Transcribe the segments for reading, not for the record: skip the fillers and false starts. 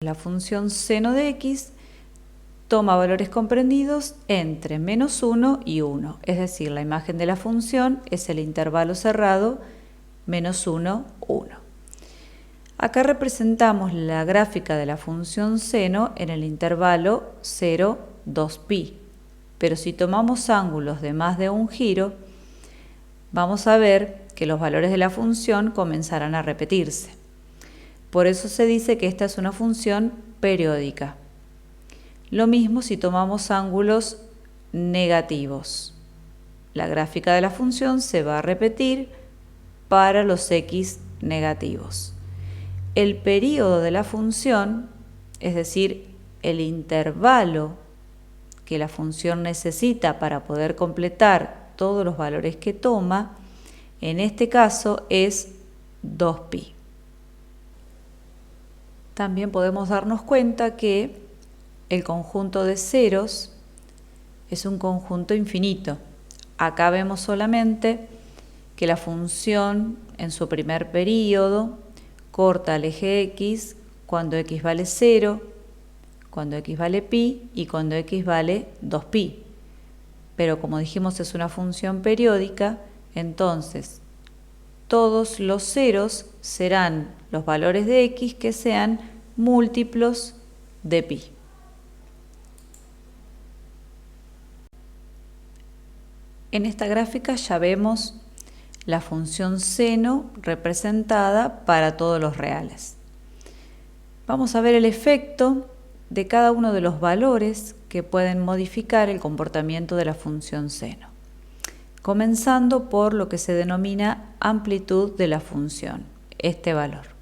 La función seno de x toma valores comprendidos entre -1 y 1, es decir, la imagen de la función es el intervalo cerrado -1, 1. Acá representamos la gráfica de la función seno en el intervalo 0, 2pi, pero si tomamos ángulos de más de un giro, vamos a ver que los valores de la función comenzarán a repetirse. Por eso se dice que esta es una función periódica. Lo mismo si tomamos ángulos negativos. La gráfica de la función se va a repetir para los x negativos. El período de la función, es decir, el intervalo que la función necesita para poder completar todos los valores que toma, en este caso es 2pi. También podemos darnos cuenta que el conjunto de ceros es un conjunto infinito. Acá vemos solamente que la función en su primer período corta al eje x cuando x vale 0, cuando x vale pi y cuando x vale 2pi. Pero como dijimos es una función periódica, entonces todos los ceros serán los valores de x que sean múltiplos de pi. En esta gráfica ya vemos la función seno representada para todos los reales. Vamos a ver el efecto de cada uno de los valores que pueden modificar el comportamiento de la función seno, comenzando por lo que se denomina amplitud de la función, este valor.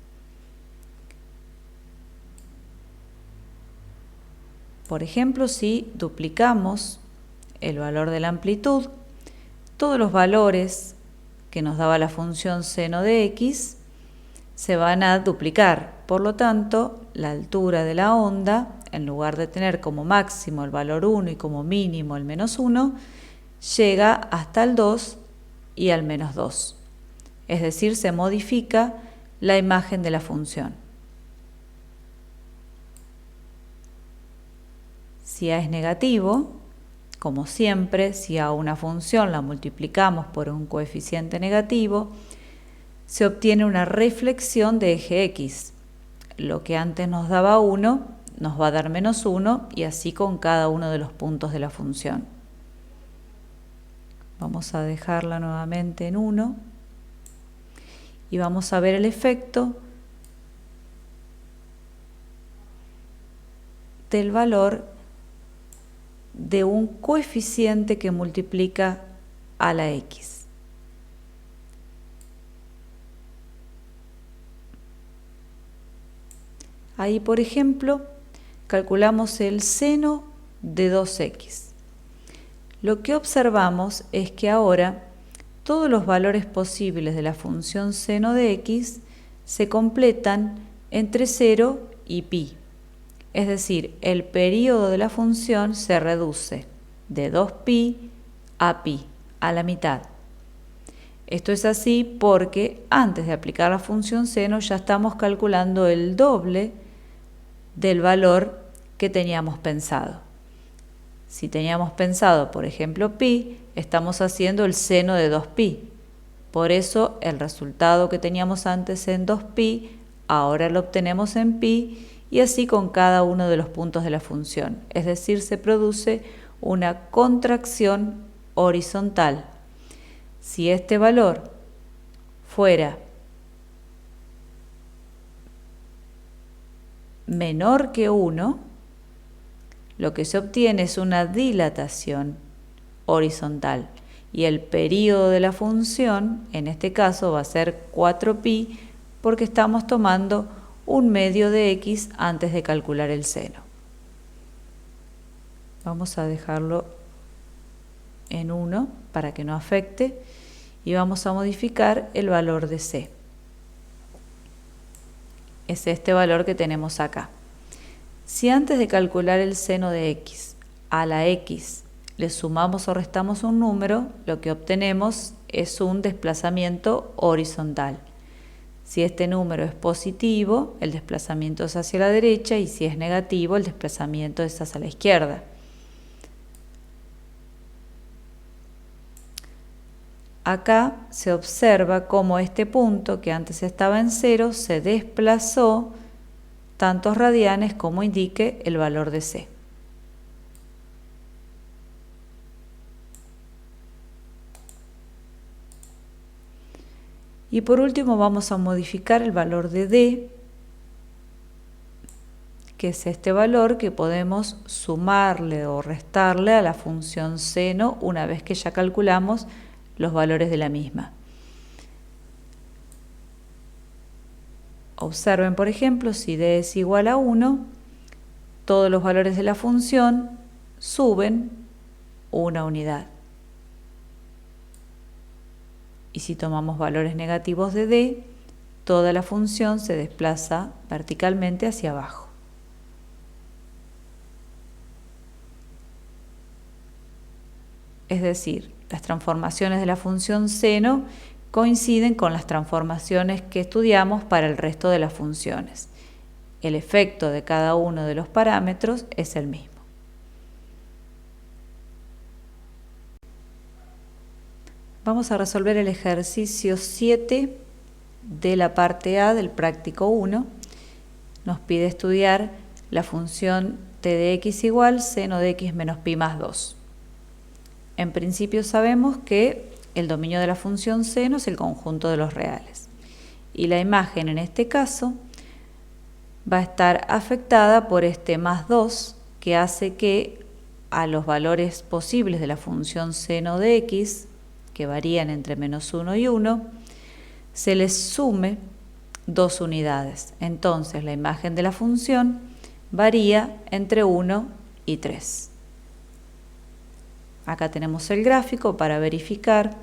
Por ejemplo, si duplicamos el valor de la amplitud, todos los valores que nos daba la función seno de x se van a duplicar. Por lo tanto, la altura de la onda, en lugar de tener como máximo el valor 1 y como mínimo el -1, llega hasta el 2 y al -2. Es decir, se modifica la imagen de la función. Si a es negativo, como siempre, si a una función la multiplicamos por un coeficiente negativo, se obtiene una reflexión de eje x. Lo que antes nos daba 1, nos va a dar -1 y así con cada uno de los puntos de la función. Vamos a dejarla nuevamente en 1 y vamos a ver el efecto del valor de un coeficiente que multiplica a la x. Ahí, por ejemplo, calculamos el seno de 2x. Lo que observamos es que ahora todos los valores posibles de la función seno de x se completan entre 0 y pi. Es decir, el período de la función se reduce de 2pi a pi, a la mitad. Esto es así porque antes de aplicar la función seno ya estamos calculando el doble del valor que teníamos pensado. Si teníamos pensado, por ejemplo, pi, estamos haciendo el seno de 2pi. Por eso el resultado que teníamos antes en 2pi, ahora lo obtenemos en pi, y así con cada uno de los puntos de la función. Es decir, se produce una contracción horizontal. Si este valor fuera menor que 1, lo que se obtiene es una dilatación horizontal. Y el período de la función, en este caso, va a ser 4pi, porque estamos tomando un medio de x antes de calcular el seno. Vamos a dejarlo en 1 para que no afecte y vamos a modificar el valor de c. Es este valor que tenemos acá. Si antes de calcular el seno de x a la x le sumamos o restamos un número, lo que obtenemos es un desplazamiento horizontal. Si este número es positivo, el desplazamiento es hacia la derecha, y si es negativo, el desplazamiento es hacia la izquierda. Acá se observa cómo este punto, que antes estaba en 0, se desplazó tantos radianes como indique el valor de C. Y por último vamos a modificar el valor de D, que es este valor que podemos sumarle o restarle a la función seno una vez que ya calculamos los valores de la misma. Observen, por ejemplo, si D es igual a 1, todos los valores de la función suben una unidad. Y si tomamos valores negativos de D, toda la función se desplaza verticalmente hacia abajo. Es decir, las transformaciones de la función seno coinciden con las transformaciones que estudiamos para el resto de las funciones. El efecto de cada uno de los parámetros es el mismo. Vamos a resolver el ejercicio 7 de la parte A del práctico 1. Nos pide estudiar la función t de x igual seno de x menos pi más 2. En principio sabemos que el dominio de la función seno es el conjunto de los reales. Y la imagen en este caso va a estar afectada por este más 2, que hace que a los valores posibles de la función seno de x, que varían entre menos 1 y 1, se les sume 2 unidades. Entonces la imagen de la función varía entre 1 y 3. Acá tenemos el gráfico para verificar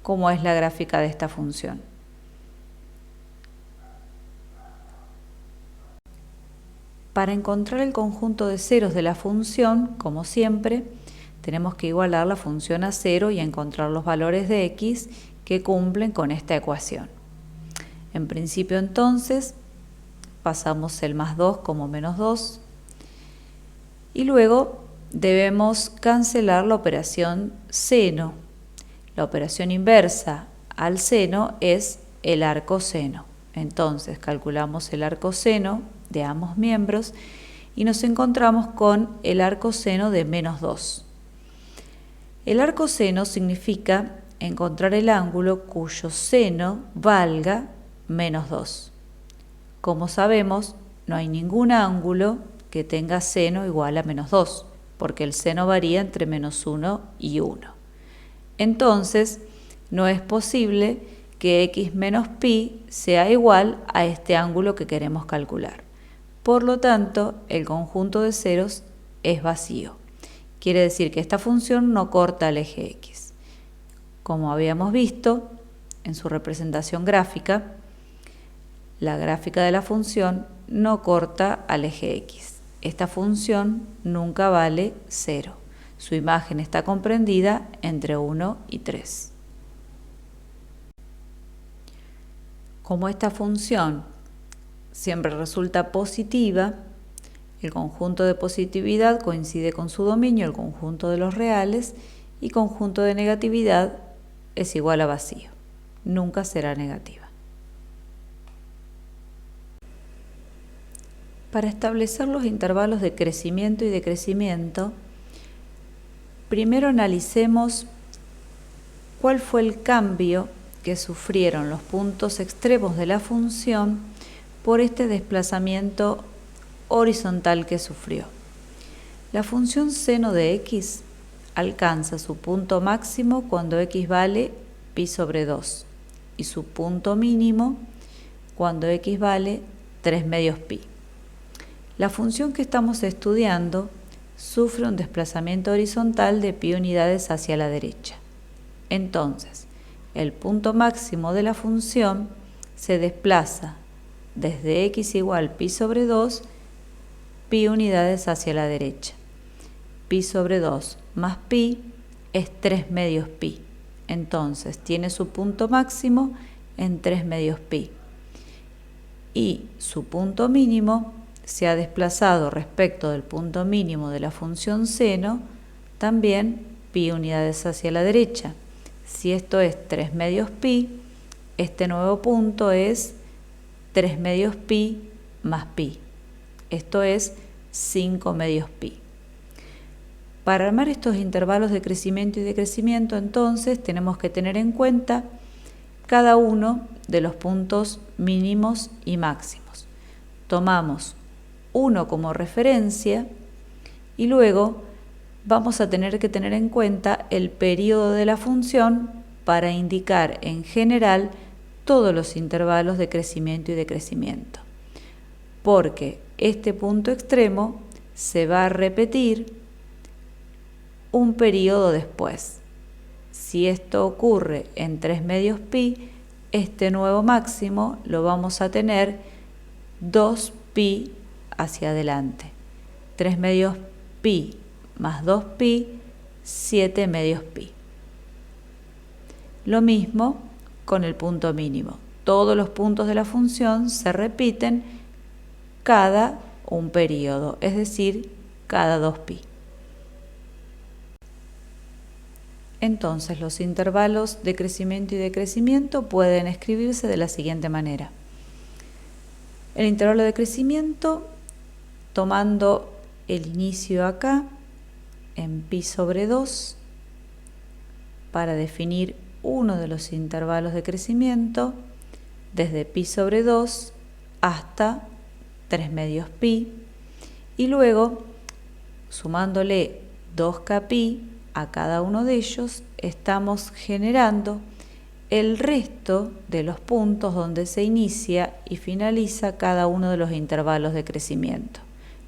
cómo es la gráfica de esta función. Para encontrar el conjunto de ceros de la función, como siempre, tenemos que igualar la función a 0 y encontrar los valores de x que cumplen con esta ecuación. En principio, entonces, pasamos el más 2 como menos 2 y luego debemos cancelar la operación seno. La operación inversa al seno es el arcoseno. Entonces calculamos el arcoseno de ambos miembros y nos encontramos con el arcoseno de menos 2. El arcoseno significa encontrar el ángulo cuyo seno valga menos 2. Como sabemos, no hay ningún ángulo que tenga seno igual a menos 2. Porque el seno varía entre menos 1 y 1. Entonces, no es posible que x menos pi sea igual a este ángulo que queremos calcular. Por lo tanto, el conjunto de ceros es vacío. Quiere decir que esta función no corta al eje x. Como habíamos visto en su representación gráfica, la gráfica de la función no corta al eje x. Esta función nunca vale 0. Su imagen está comprendida entre 1 y 3. Como esta función siempre resulta positiva, el conjunto de positividad coincide con su dominio, el conjunto de los reales, y conjunto de negatividad es igual a vacío. Nunca será negativa. Para establecer los intervalos de crecimiento y decrecimiento, primero analicemos cuál fue el cambio que sufrieron los puntos extremos de la función por este desplazamiento horizontal que sufrió. La función seno de x alcanza su punto máximo cuando x vale pi sobre 2 y su punto mínimo cuando x vale 3 medios pi. La función que estamos estudiando sufre un desplazamiento horizontal de pi unidades hacia la derecha. Entonces, el punto máximo de la función se desplaza desde x igual pi sobre 2, pi unidades hacia la derecha. Pi sobre 2 más pi es 3 medios pi. Entonces, tiene su punto máximo en 3 medios pi. Y su punto mínimo se ha desplazado respecto del punto mínimo de la función seno, también pi unidades hacia la derecha. Si esto es 3 medios pi, este nuevo punto es 3 medios pi más pi. Esto es 5 medios pi. Para armar estos intervalos de crecimiento y decrecimiento, entonces, tenemos que tener en cuenta cada uno de los puntos mínimos y máximos. Tomamos uno como referencia y luego vamos a tener que tener en cuenta el periodo de la función para indicar en general todos los intervalos de crecimiento y decrecimiento. Porque este punto extremo se va a repetir un periodo después. Si esto ocurre en 3 medios pi, este nuevo máximo lo vamos a tener 2 pi hacia adelante. 3 medios pi más 2 pi, 7 medios pi. Lo mismo con el punto mínimo. Todos los puntos de la función se repiten cada un periodo, es decir, cada 2 pi. Entonces, los intervalos de crecimiento y decrecimiento pueden escribirse de la siguiente manera. El intervalo de crecimiento, tomando el inicio acá, en pi sobre 2, para definir uno de los intervalos de crecimiento, desde pi sobre 2 hasta 3 medios pi, y luego, sumándole 2k pi, a cada uno de ellos, estamos generando el resto de los puntos donde se inicia y finaliza cada uno de los intervalos de crecimiento,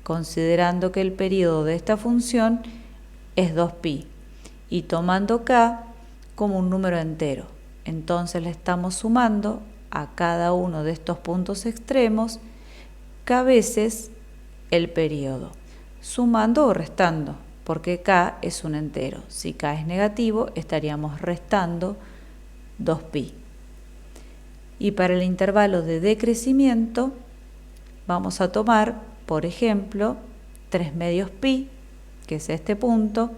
considerando que el periodo de esta función es 2pi y tomando k como un número entero. Entonces le estamos sumando a cada uno de estos puntos extremos k veces el periodo, sumando o restando, porque k es un entero. Si k es negativo, estaríamos restando 2pi. Y para el intervalo de decrecimiento, vamos a tomar, por ejemplo, 3 medios pi, que es este punto,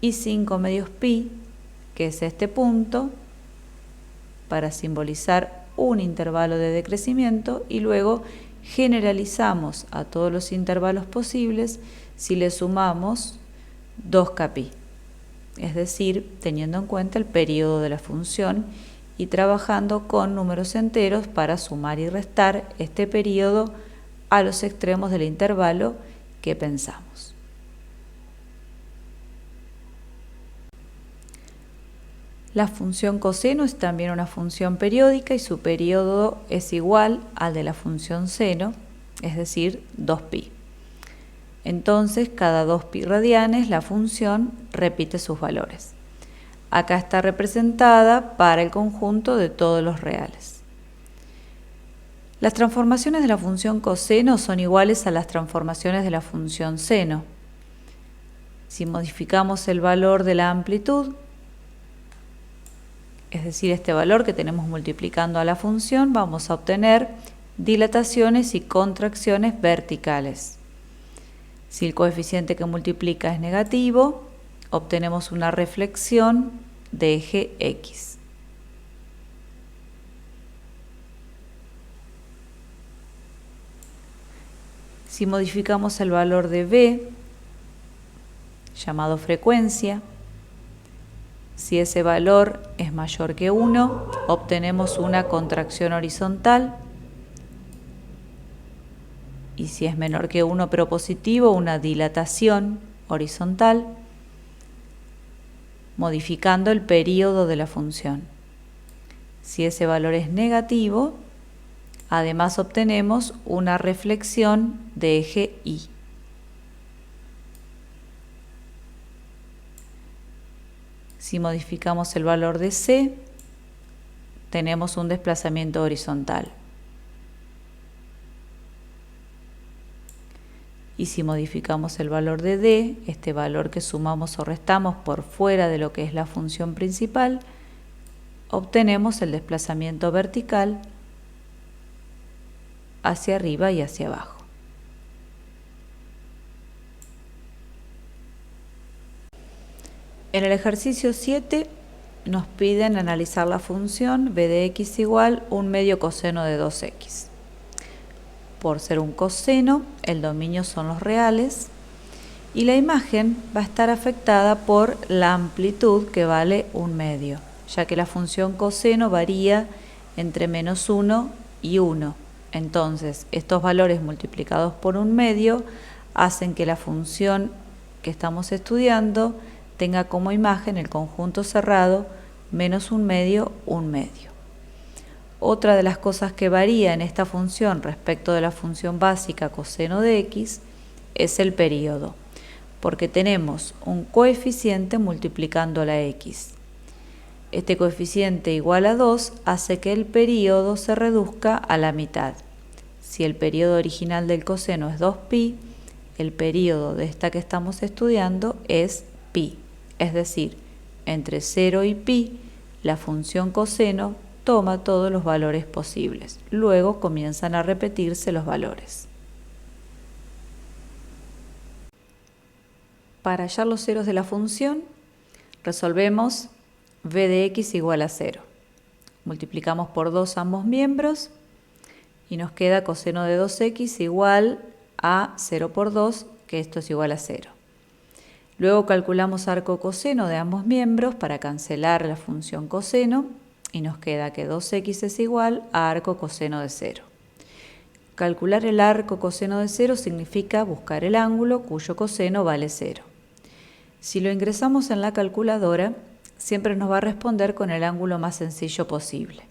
y 5 medios pi, que es este punto, para simbolizar un intervalo de decrecimiento, y luego generalizamos a todos los intervalos posibles si le sumamos 2k pi, es decir, teniendo en cuenta el periodo de la función y trabajando con números enteros para sumar y restar este periodo a los extremos del intervalo que pensamos. La función coseno es también una función periódica y su periodo es igual al de la función seno, es decir, 2pi. Entonces, cada 2pi radianes la función repite sus valores. Acá está representada para el conjunto de todos los reales. Las transformaciones de la función coseno son iguales a las transformaciones de la función seno. Si modificamos el valor de la amplitud, es decir, este valor que tenemos multiplicando a la función, vamos a obtener dilataciones y contracciones verticales. Si el coeficiente que multiplica es negativo, obtenemos una reflexión de eje X. Si modificamos el valor de B, llamado frecuencia, si ese valor es mayor que 1, obtenemos una contracción horizontal. Y si es menor que 1 pero positivo, una dilatación horizontal, modificando el periodo de la función. Si ese valor es negativo, además obtenemos una reflexión de eje Y. Si modificamos el valor de C, tenemos un desplazamiento horizontal. Y si modificamos el valor de D, este valor que sumamos o restamos por fuera de lo que es la función principal, obtenemos el desplazamiento vertical hacia arriba y hacia abajo. En el ejercicio 7 nos piden analizar la función b de x igual 1/2 coseno de 2x. Por ser un coseno, el dominio son los reales y la imagen va a estar afectada por la amplitud que vale 1/2, ya que la función coseno varía entre -1 y 1. Entonces, estos valores multiplicados por 1/2 hacen que la función que estamos estudiando tenga como imagen el conjunto cerrado -1/2, 1/2. Otra de las cosas que varía en esta función respecto de la función básica coseno de x es el período, porque tenemos un coeficiente multiplicando la x. Este coeficiente igual a 2 hace que el período se reduzca a la mitad. Si el período original del coseno es 2pi, el período de esta que estamos estudiando es pi. Es decir, entre 0 y pi, la función coseno toma todos los valores posibles. Luego comienzan a repetirse los valores. Para hallar los ceros de la función, resolvemos b de x igual a 0. Multiplicamos por 2 ambos miembros y nos queda coseno de 2x igual a 0 por 2, que esto es igual a 0. Luego calculamos arco coseno de ambos miembros para cancelar la función coseno y nos queda que 2x es igual a arco coseno de 0. Calcular el arco coseno de 0 significa buscar el ángulo cuyo coseno vale 0. Si lo ingresamos en la calculadora, siempre nos va a responder con el ángulo más sencillo posible.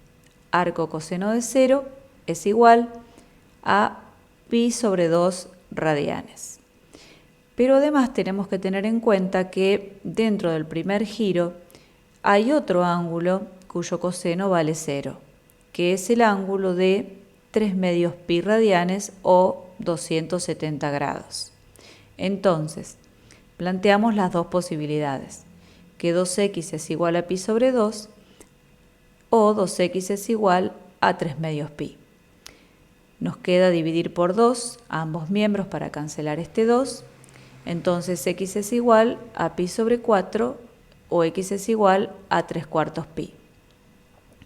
Arco coseno de 0 es igual a pi sobre 2 radianes. Pero además tenemos que tener en cuenta que dentro del primer giro hay otro ángulo cuyo coseno vale 0, que es el ángulo de 3/2 pi radianes o 270 grados. Entonces, planteamos las dos posibilidades, que 2x es igual a pi sobre 2 o 2x es igual a 3/2 pi. Nos queda dividir por 2 a ambos miembros para cancelar este 2. Entonces x es igual a pi sobre 4 o x es igual a 3/4 pi.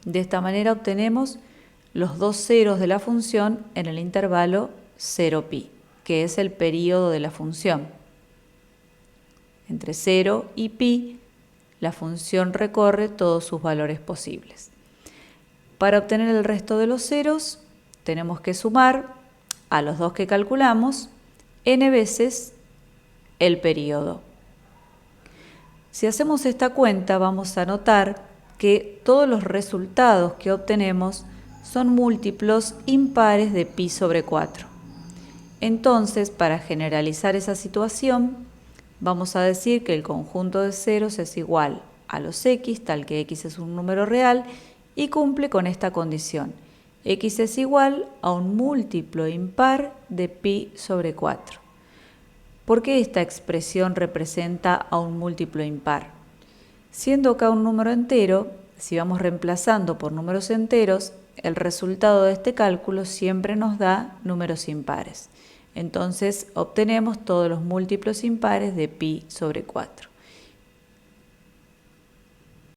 De esta manera obtenemos los dos ceros de la función en el intervalo 0pi, que es el período de la función. Entre 0 y pi, la función recorre todos sus valores posibles. Para obtener el resto de los ceros, tenemos que sumar a los dos que calculamos n veces el período. Si hacemos esta cuenta, vamos a notar que todos los resultados que obtenemos son múltiplos impares de pi sobre 4. Entonces, para generalizar esa situación, vamos a decir que el conjunto de ceros es igual a los x, tal que x es un número real, y cumple con esta condición. X es igual a un múltiplo impar de pi sobre 4. ¿Por qué esta expresión representa a un múltiplo impar? Siendo acá un número entero, si vamos reemplazando por números enteros, el resultado de este cálculo siempre nos da números impares. Entonces obtenemos todos los múltiplos impares de pi sobre 4.